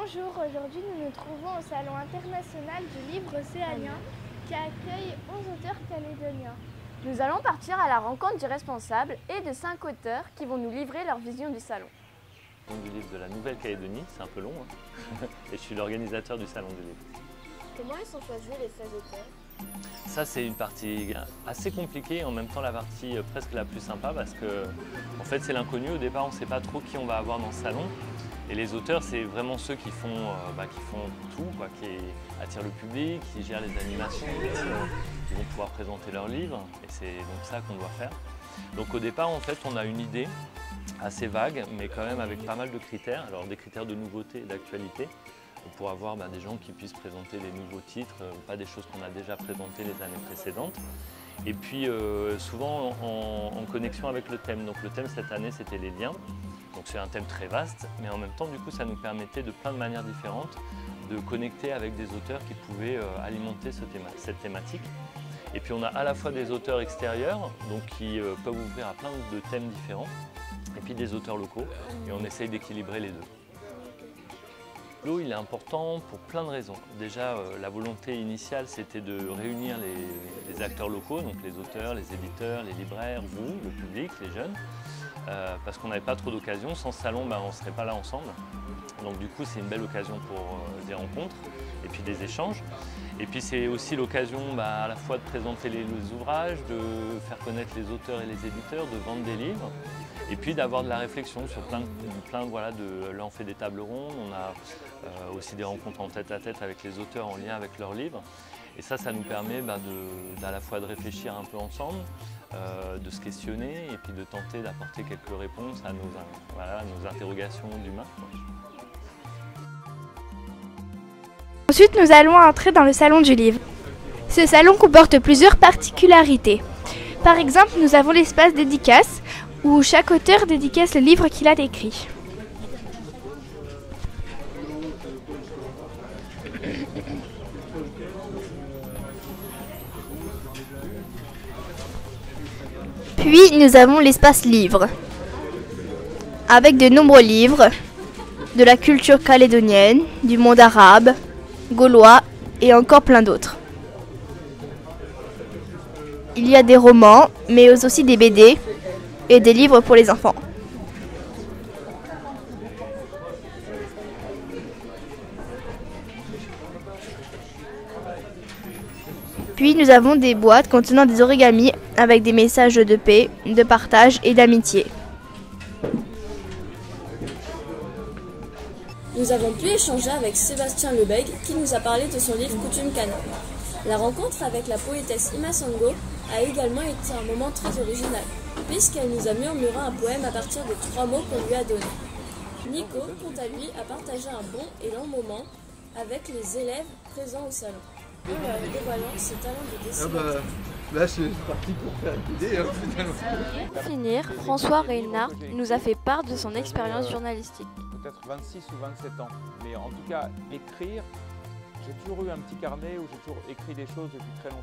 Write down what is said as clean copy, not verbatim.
Bonjour, aujourd'hui nous nous trouvons au Salon international du livre océanien qui accueille 11 auteurs calédoniens. Nous allons partir à la rencontre du responsable et de 5 auteurs qui vont nous livrer leur vision du salon. Du livre de la Nouvelle-Calédonie, c'est un peu long, hein. Et je suis l'organisateur du salon du livre. Comment ils sont choisis les 16 auteurs? Ça, c'est une partie assez compliquée et en même temps la partie presque la plus sympa parce que en fait, c'est l'inconnu. Au départ, on ne sait pas trop qui on va avoir dans le salon. Et les auteurs, c'est vraiment ceux qui font tout, qui attirent le public, qui gèrent les animations, qui vont pouvoir présenter leurs livres. Et c'est donc ça qu'on doit faire. Donc au départ, en fait, on a une idée assez vague, mais quand même avec pas mal de critères. Alors des critères de nouveauté et d'actualité, pour avoir des gens qui puissent présenter les nouveaux titres, pas des choses qu'on a déjà présentées les années précédentes. Et puis souvent en connexion avec le thème. Donc le thème cette année, c'était les liens. Donc c'est un thème très vaste, mais en même temps, du coup, ça nous permettait de plein de manières différentes de connecter avec des auteurs qui pouvaient alimenter cette thématique. Et puis on a à la fois des auteurs extérieurs, donc qui peuvent ouvrir à plein de thèmes différents, et puis des auteurs locaux, et on essaye d'équilibrer les deux. L'eau, il est important pour plein de raisons. Déjà, la volonté initiale, c'était de réunir les acteurs locaux, donc les auteurs, les éditeurs, les libraires, vous, le public, les jeunes, parce qu'on n'avait pas trop d'occasions. Sans ce salon, on ne serait pas là ensemble. Donc du coup, c'est une belle occasion pour des rencontres et puis des échanges. Et puis c'est aussi l'occasion à la fois de présenter les ouvrages, de faire connaître les auteurs et les éditeurs, de vendre des livres. Et puis d'avoir de la réflexion sur là on fait des tables rondes, on a aussi des rencontres en tête-à-tête avec les auteurs en lien avec leurs livres. Et ça nous permet à la fois de réfléchir un peu ensemble, de se questionner et puis de tenter d'apporter quelques réponses à nos interrogations d'humains. Ensuite, nous allons entrer dans le salon du livre. Ce salon comporte plusieurs particularités. Par exemple, nous avons l'espace dédicace où chaque auteur dédicace le livre qu'il a écrit. Puis nous avons l'espace livre, avec de nombreux livres de la culture calédonienne, du monde arabe, gaulois et encore plein d'autres. Il y a des romans, mais aussi des BD et des livres pour les enfants. Puis nous avons des boîtes contenant des origamis avec des messages de paix, de partage et d'amitié. Nous avons pu échanger avec Sébastien Lebègue qui nous a parlé de son livre Coutume Kanak. La rencontre avec la poétesse Ima Sango a également été un moment très original, puisqu'elle nous a murmuré un poème à partir des 3 mots qu'on lui a donnés. Nico, quant à lui, a partagé un bon et long moment avec les élèves présents au salon, en leur dévoilant ses talents de dessinateur. Là, c'est parti pour faire une idée, finalement. Pour finir, François Reynard nous a fait part de son expérience journalistique. Peut-être 26 ou 27 ans, mais en tout cas, écrire, j'ai toujours eu un petit carnet où j'ai toujours écrit des choses depuis très longtemps.